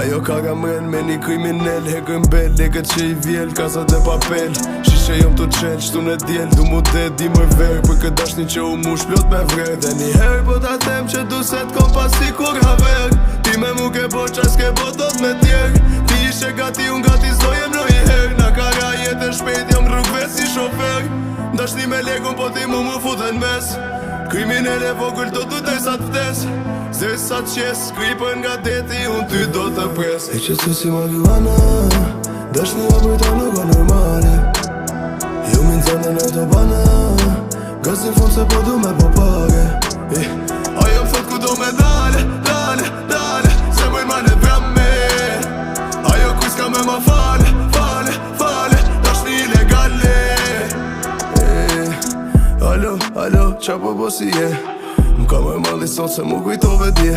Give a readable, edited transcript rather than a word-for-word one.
Ajo ka mren me një kriminel, hekën bel, legët që i vjel, kasat e papel. Shishe jom të qel, shtu në djel, du mu det, di më ver, për këtë dashni që u mush plot me vrer. Dhe një her po ta them që du set kom pasi kur haver. Ti me mu ke bo qas ke bo dot me tjer. Ti ishe gati, unë gati zdojem në i her. Na kara jetë e shpejt, jom rrugve si shofer. Dashni me legun, po ti mu futen mes. Kriminel e vogël do të dej sa të vdes. Zej sa të qes, skripën nga deti, unë ty do të pres. E që të si marihuana, dashni a bëjta nuk o normale. Ju min zonën e të bana, gazin fund se po du me po pare. Ajo më thot ku do me dale, dale, dale, se bëjnë ma në vrame. Ajo kuj s'ka me ma fale, fale, fale, dashni ilegale. Alo, alo, qa po si je? M'ka me malli sot se mu kujtove dje.